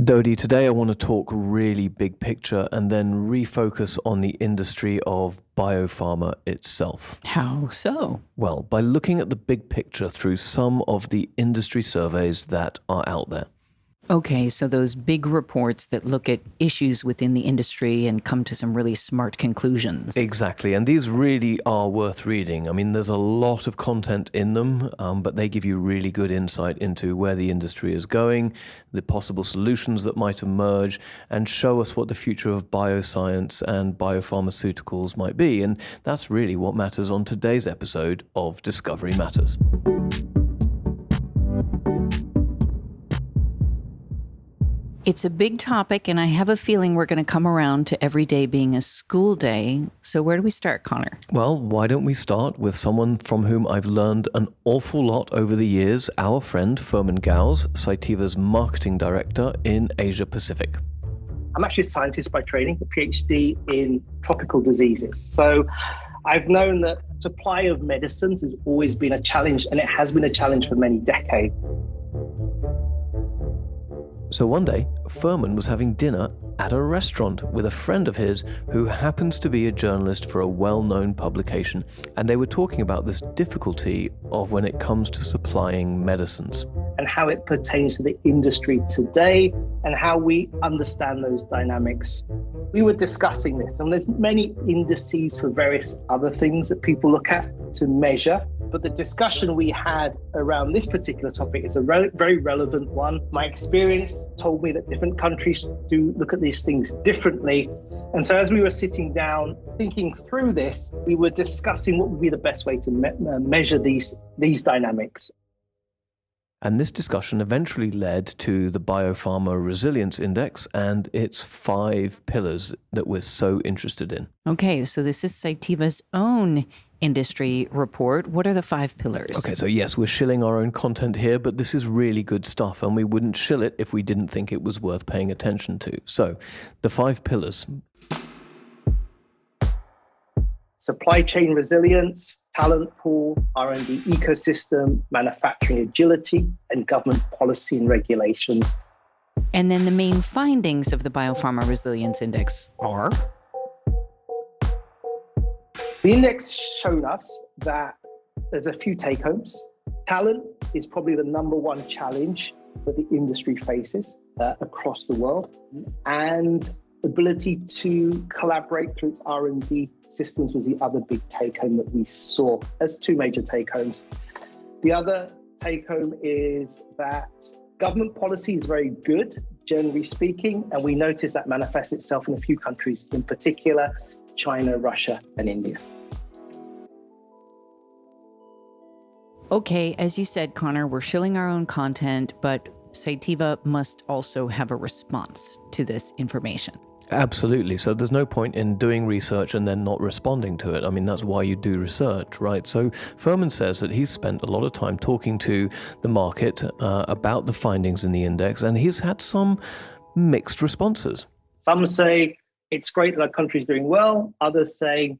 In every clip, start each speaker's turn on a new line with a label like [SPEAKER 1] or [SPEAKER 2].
[SPEAKER 1] Dodi, today I want to talk really big picture and then refocus on the industry of biopharma itself.
[SPEAKER 2] How so?
[SPEAKER 1] Well, by looking at the big picture through some of the industry surveys that are out there.
[SPEAKER 2] Okay, so those big reports that look at issues within the industry and come to some really smart conclusions.
[SPEAKER 1] Exactly, and these really are worth reading. I mean, there's a lot of content in them, but they give you really good insight into where the industry is going, the possible solutions that might emerge, and show us what the future of bioscience and biopharmaceuticals might be. And that's really what matters on today's episode of Discovery Matters.
[SPEAKER 2] It's a big topic, and I have a feeling we're going to come around to every day being a school day. So where do we start, Connor?
[SPEAKER 1] Well, why don't we start with someone from whom I've learned an awful lot over the years, our friend Firman Ghouze, Cytiva's marketing director in Asia Pacific.
[SPEAKER 3] I'm actually a scientist by training, a PhD in tropical diseases. So I've known that supply of medicines has always been a challenge, and it has been a challenge for many decades.
[SPEAKER 1] So one day, Firman was having dinner at a restaurant with a friend of his who happens to be a journalist for a well-known publication, and they were talking about this difficulty of when it comes to supplying medicines.
[SPEAKER 3] And how it pertains to the industry today and how we understand those dynamics. We were discussing this, and there's many indices for various other things that people look at to measure. But the discussion we had around this particular topic is a very relevant one. My experience told me that different countries do look at these things differently. And so as we were sitting down thinking through this, we were discussing what would be the best way to measure these dynamics.
[SPEAKER 1] And this discussion eventually led to the Biopharma Resilience Index and its 5 pillars that we're so interested in.
[SPEAKER 2] Okay, so this is Cytiva's own industry report. What are the 5 pillars?
[SPEAKER 1] Okay, so yes, we're shilling our own content here, but this is really good stuff, and we wouldn't shill it if we didn't think it was worth paying attention to. So, the 5 pillars.
[SPEAKER 3] Supply chain resilience, talent pool, R&D ecosystem, manufacturing agility, and government policy and regulations.
[SPEAKER 2] And then the main findings of the Biopharma Resilience Index are?
[SPEAKER 3] The index showed us that there's a few take-homes. Talent is probably the number one challenge that the industry faces across the world, and ability to collaborate through its R&D systems was the other big take-home that we saw. There's 2 major take-homes. The other take-home is that government policy is very good, generally speaking, and we notice that manifests itself in a few countries, in particular, China, Russia, and India.
[SPEAKER 2] Okay, as you said, Connor, we're shilling our own content, but Cytiva must also have a response to this information.
[SPEAKER 1] Absolutely. So there's no point in doing research and then not responding to it. I mean, that's why you do research, right? So Firman says that he's spent a lot of time talking to the market about the findings in the index, and he's had some mixed responses.
[SPEAKER 3] Some say it's great that our country's doing well. Others say,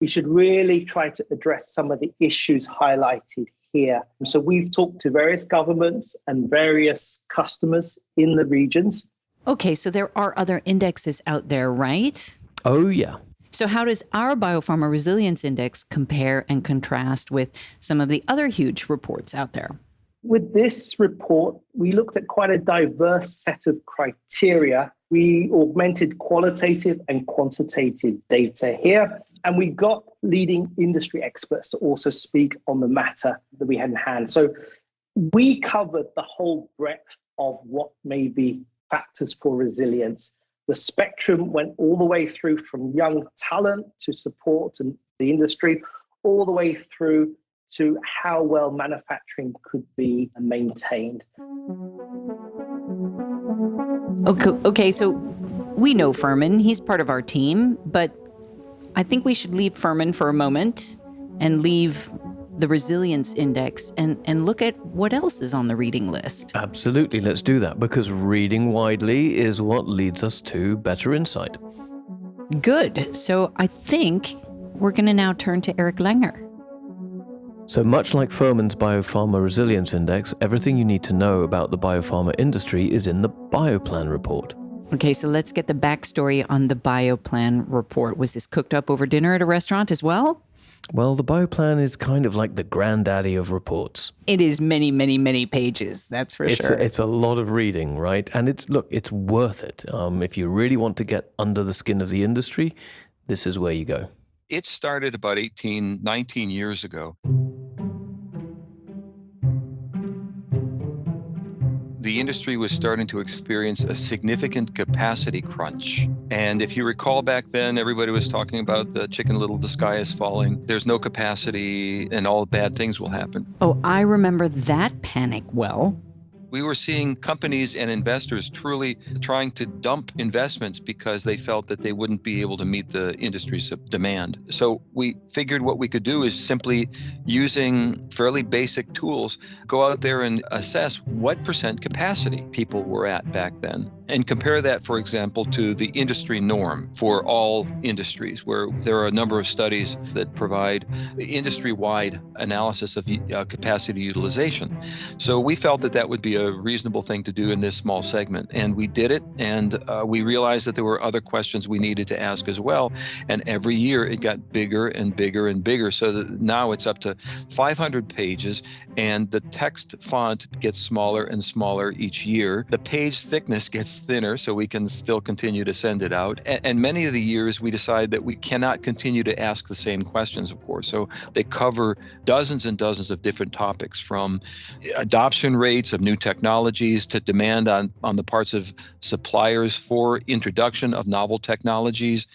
[SPEAKER 3] we should really try to address some of the issues highlighted here. So we've talked to various governments and various customers in the regions.
[SPEAKER 2] Okay, so there are other indexes out there, right?
[SPEAKER 1] Oh, yeah.
[SPEAKER 2] So how does our Biopharma Resilience Index compare and contrast with some of the other huge reports out there?
[SPEAKER 3] With this report, we looked at quite a diverse set of criteria. We augmented qualitative and quantitative data here, and we got leading industry experts to also speak on the matter that we had in hand. So we covered the whole breadth of what may be factors for resilience. The spectrum went all the way through from young talent to support and the industry, all the way through to how well manufacturing could be maintained.
[SPEAKER 2] Okay, so we know Firman, he's part of our team, but I think we should leave Firman for a moment and leave the Resilience Index and look at what else is on the reading list.
[SPEAKER 1] Absolutely, let's do that, because reading widely is what leads us to better insight.
[SPEAKER 2] Good. So I think we're going to now turn to Eric Langer.
[SPEAKER 1] So much like Firman's Biopharma Resilience Index, everything you need to know about the biopharma industry is in the BioPlan report.
[SPEAKER 2] Okay, so let's get the backstory on the BioPlan report. Was this cooked up over dinner at a restaurant as well?
[SPEAKER 1] Well, the BioPlan is kind of like the granddaddy of reports.
[SPEAKER 2] It is many, many, many pages, that's for sure.
[SPEAKER 1] It's a lot of reading, right? And it's worth it. If you really want to get under the skin of the industry, this is where you go.
[SPEAKER 4] It started about 19 years ago. The industry was starting to experience a significant capacity crunch. And if you recall back then, everybody was talking about the Chicken Little, the sky is falling. There's no capacity and all bad things will happen.
[SPEAKER 2] Oh, I remember that panic well.
[SPEAKER 4] We were seeing companies and investors truly trying to dump investments because they felt that they wouldn't be able to meet the industry's demand. So we figured what we could do is simply using fairly basic tools, go out there and assess what percent capacity people were at back then. And compare that, for example, to the industry norm for all industries, where there are a number of studies that provide industry-wide analysis of capacity utilization. So we felt that that would be a reasonable thing to do in this small segment. And we did it, and we realized that there were other questions we needed to ask as well. And every year it got bigger and bigger and bigger, so that now it's up to 500 pages, and the text font gets smaller and smaller each year. The page thickness gets thinner, so we can still continue to send it out. And many of the years we decide that we cannot continue to ask the same questions, of course. So they cover dozens and dozens of different topics, from adoption rates of new technologies to demand on the parts of suppliers for introduction of novel technologies.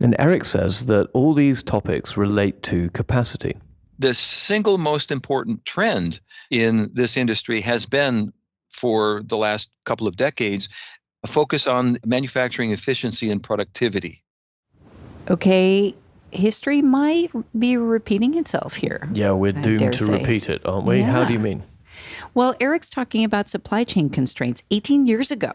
[SPEAKER 1] And Eric says that all these topics relate to capacity.
[SPEAKER 4] The single most important trend in this industry has been, for the last couple of decades, a focus on manufacturing efficiency and productivity.
[SPEAKER 2] Okay, history might be repeating itself here.
[SPEAKER 1] Yeah, we're doomed to repeat it, aren't we?
[SPEAKER 2] Yeah.
[SPEAKER 1] How do you mean?
[SPEAKER 2] Well, Eric's talking about supply chain constraints 18 years ago.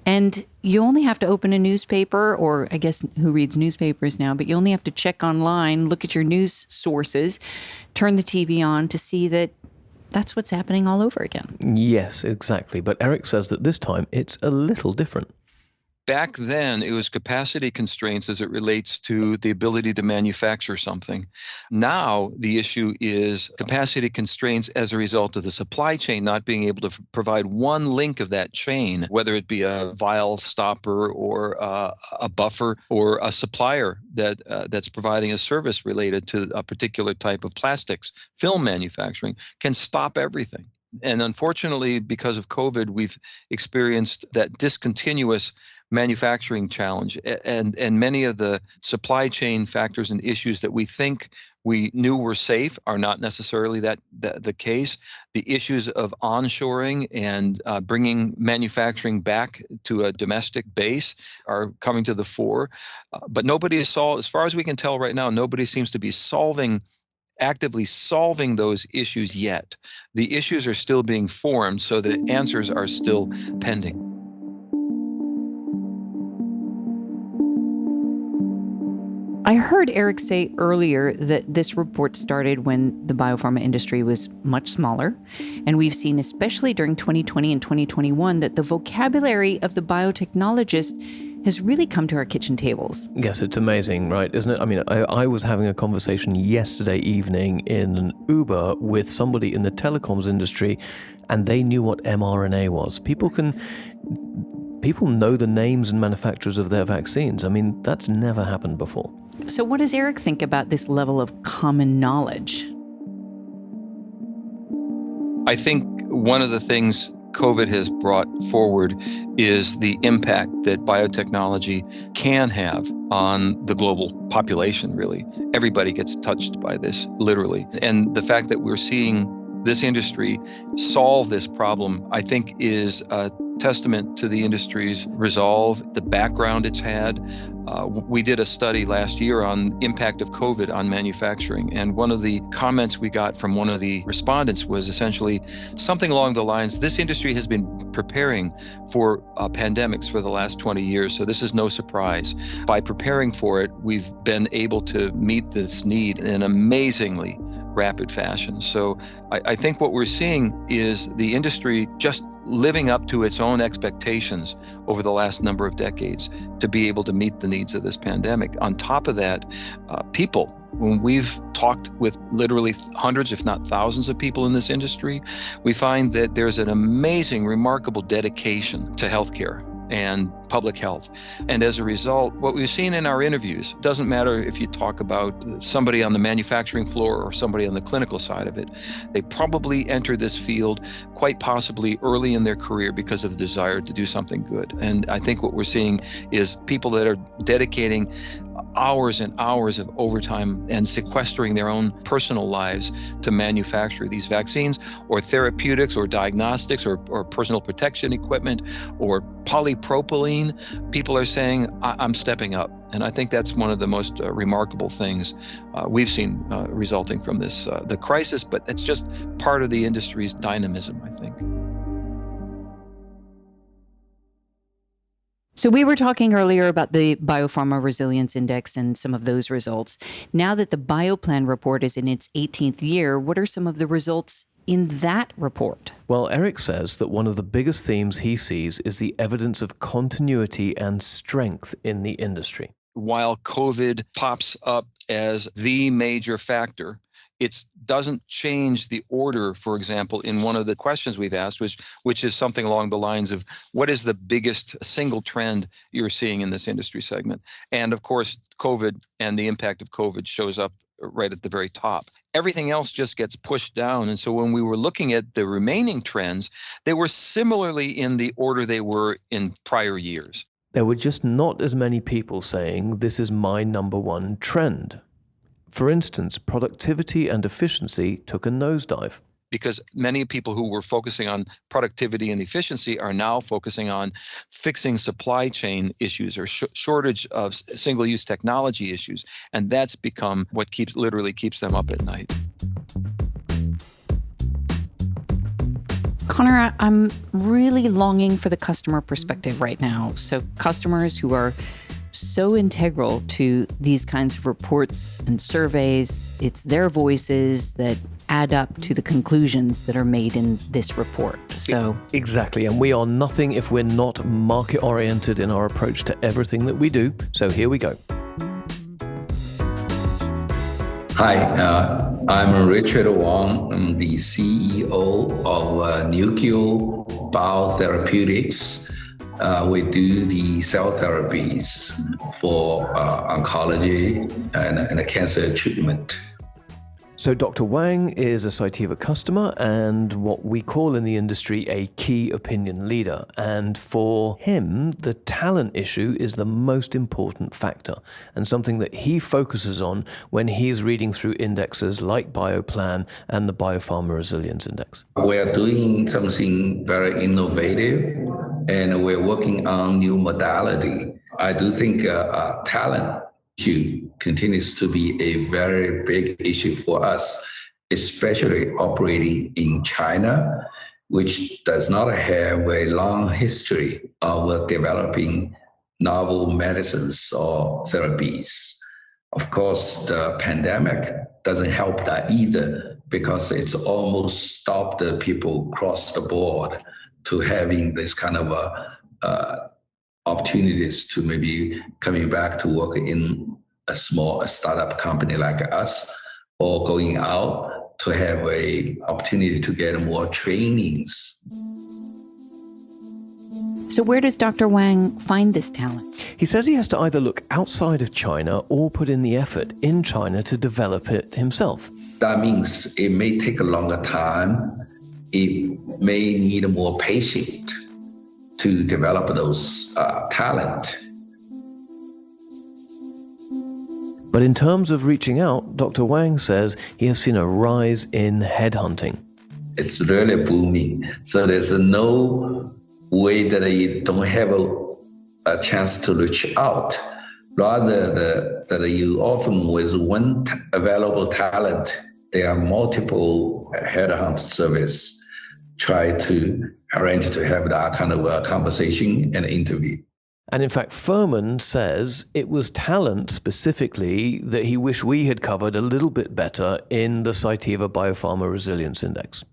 [SPEAKER 2] And you only have to open a newspaper, or I guess who reads newspapers now, but you only have to check online, look at your news sources, turn the TV on to see that that's what's happening all over again.
[SPEAKER 1] Yes, exactly. But Eric says that this time it's a little different.
[SPEAKER 4] Back then, it was capacity constraints as it relates to the ability to manufacture something. Now, the issue is capacity constraints as a result of the supply chain not being able to provide one link of that chain, whether it be a vial stopper or a buffer or a supplier that's providing a service related to a particular type of plastics. Film manufacturing can stop everything. And unfortunately, because of COVID, we've experienced that discontinuous manufacturing challenge, and many of the supply chain factors and issues that we think we knew were safe are not necessarily the case. The issues of onshoring and bringing manufacturing back to a domestic base are coming to the fore, but nobody is as far as we can tell right now, nobody seems to be actively solving those issues yet. The issues are still being formed, so the answers are still pending.
[SPEAKER 2] I heard Eric say earlier that this report started when the biopharma industry was much smaller. And we've seen, especially during 2020 and 2021, that the vocabulary of the biotechnologist has really come to our kitchen tables.
[SPEAKER 1] Yes, it's amazing, right? Isn't it? I mean, I was having a conversation yesterday evening in an Uber with somebody in the telecoms industry, and they knew what mRNA was. People know the names and manufacturers of their vaccines. I mean, that's never happened before.
[SPEAKER 2] So what does Eric think about this level of common knowledge?
[SPEAKER 4] I think one of the things COVID has brought forward is the impact that biotechnology can have on the global population, really. Everybody gets touched by this, literally. And the fact that we're seeing this industry solve this problem, I think, is a testament to the industry's resolve, the background it's had. We did a study last year on impact of COVID on manufacturing, and one of the comments we got from one of the respondents was essentially something along the lines, this industry has been preparing for pandemics for the last 20 years, so this is no surprise. By preparing for it, we've been able to meet this need in an amazingly rapid fashion. So I think what we're seeing is the industry just living up to its own expectations over the last number of decades to be able to meet the needs of this pandemic. On top of that, people, when we've talked with literally hundreds, if not thousands of people in this industry, we find that there's an amazing, remarkable dedication to healthcare and public health. And as a result, what we've seen in our interviews, doesn't matter if you talk about somebody on the manufacturing floor or somebody on the clinical side of it, they probably enter this field quite possibly early in their career because of the desire to do something good. And I think what we're seeing is people that are dedicating hours and hours of overtime and sequestering their own personal lives to manufacture these vaccines or therapeutics or diagnostics or personal protection equipment or polypropylene. People are saying, I'm stepping up. And I think that's one of the most remarkable things we've seen resulting from this, the crisis, but it's just part of the industry's dynamism, I think.
[SPEAKER 2] So we were talking earlier about the Biopharma Resilience Index and some of those results. Now that the BioPlan report is in its 18th year, what are some of the results in that report?
[SPEAKER 1] Well, Eric says that one of the biggest themes he sees is the evidence of continuity and strength in the industry.
[SPEAKER 4] While COVID pops up as the major factor, it doesn't change the order, for example, in one of the questions we've asked, which is something along the lines of what is the biggest single trend you're seeing in this industry segment? And of course, COVID and the impact of COVID shows up right at the very top. Everything else just gets pushed down. And so when we were looking at the remaining trends, they were similarly in the order they were in prior years.
[SPEAKER 1] There were just not as many people saying, this is my number one trend. For instance, productivity and efficiency took a nosedive.
[SPEAKER 4] Because many people who were focusing on productivity and efficiency are now focusing on fixing supply chain issues or shortage of single-use technology issues. And that's become what literally keeps them up at night.
[SPEAKER 2] Connor, I'm really longing for the customer perspective right now. So customers who are so integral to these kinds of reports and surveys, it's their voices that add up to the conclusions that are made in this report. So
[SPEAKER 1] exactly, and we are nothing if we're not market-oriented in our approach to everything that we do. So here we go.
[SPEAKER 5] Hi, I'm Richard Wang. I'm the CEO of Neukio Biotherapeutics. We do the cell therapies for oncology and cancer treatment.
[SPEAKER 1] So Dr. Wang is a Cytiva customer and what we call in the industry a key opinion leader. And for him, the talent issue is the most important factor and something that he focuses on when he's reading through indexes like BioPlan and the Biopharma Resilience Index.
[SPEAKER 5] We're doing something very innovative and we're working on new modality. I do think talent issue continues to be a very big issue for us, especially operating in China, which does not have a long history of developing novel medicines or therapies. Of course, the pandemic doesn't help that either because it's almost stopped the people across the board to having this kind of opportunities to maybe coming back to work in a small startup company like us, or going out to have a opportunity to get more trainings.
[SPEAKER 2] So where does Dr. Wang find this talent?
[SPEAKER 1] He says he has to either look outside of China or put in the effort in China to develop it himself.
[SPEAKER 5] That means it may take a longer time. It may need more patience to develop those talent.
[SPEAKER 1] But in terms of reaching out, Dr. Wang says he has seen a rise in headhunting.
[SPEAKER 5] It's really booming. So there's no way that you don't have a chance to reach out. Rather, that you often with one available talent, there are multiple headhunt service try to arrange to have that kind of a conversation and interview.
[SPEAKER 1] And in fact, Firman says it was talent specifically that he wished we had covered a little bit better in the Cytiva Biopharma Resilience Index.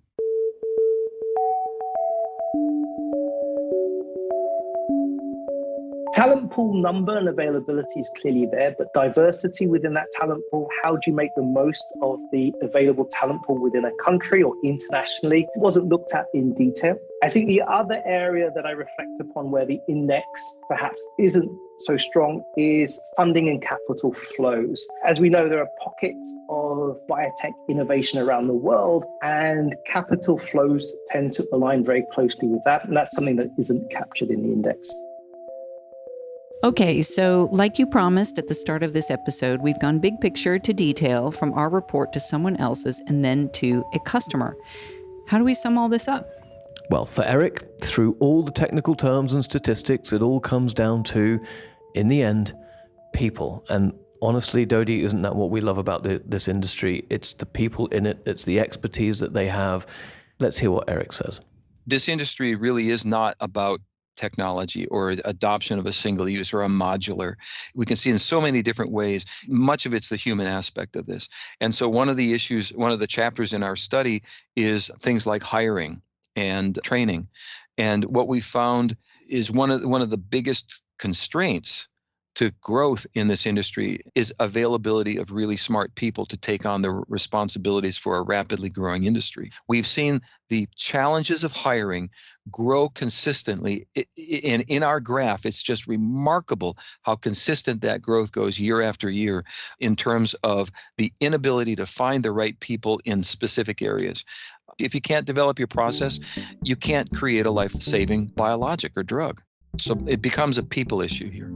[SPEAKER 3] Talent pool number and availability is clearly there, but diversity within that talent pool, how do you make the most of the available talent pool within a country or internationally, wasn't looked at in detail. I think the other area that I reflect upon where the index perhaps isn't so strong is funding and capital flows. As we know, there are pockets of biotech innovation around the world, and capital flows tend to align very closely with that, and that's something that isn't captured in the index.
[SPEAKER 2] Okay, so like you promised at the start of this episode, we've gone big picture to detail from our report to someone else's and then to a customer. How do we sum all this up?
[SPEAKER 1] Well, for Eric, through all the technical terms and statistics, it all comes down to, in the end, people. And honestly, Dodi, isn't that what we love about this industry? It's the people in it. It's the expertise that they have. Let's hear what Eric says.
[SPEAKER 4] This industry really is not about technology or adoption of a single use or a modular. We can see in so many different ways. Much of it's the human aspect of this. And so one of the issues, one of the chapters in our study is things like hiring and training. And what we found is one of the biggest constraints to growth in this industry is availability of really smart people to take on the responsibilities for a rapidly growing industry. We've seen the challenges of hiring grow consistently. And in our graph, it's just remarkable how consistent that growth goes year after year in terms of the inability to find the right people in specific areas. If you can't develop your process, you can't create a life-saving biologic or drug. So it becomes a people issue here.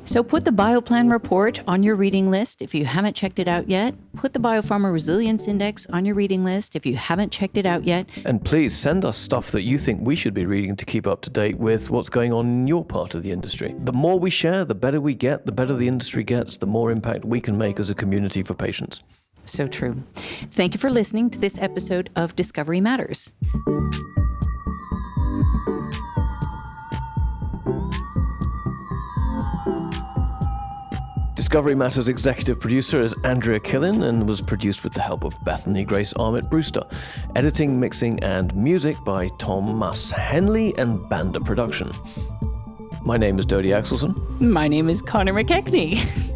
[SPEAKER 2] So put the BioPlan report on your reading list if you haven't checked it out yet. Put the Biopharma Resilience Index on your reading list if you haven't checked it out yet.
[SPEAKER 1] And please send us stuff that you think we should be reading to keep up to date with what's going on in your part of the industry. The more we share, the better we get, the better the industry gets, the more impact we can make as a community for patients.
[SPEAKER 2] So true. Thank you for listening to this episode of Discovery Matters.
[SPEAKER 1] Discovery Matters executive producer is Andrea Killen and was produced with the help of Bethany Grace Armitt Brewster. Editing, mixing, and music by Thomas Henley and Banda Production. My name is Dodi Axelson.
[SPEAKER 2] My name is Connor McKechnie.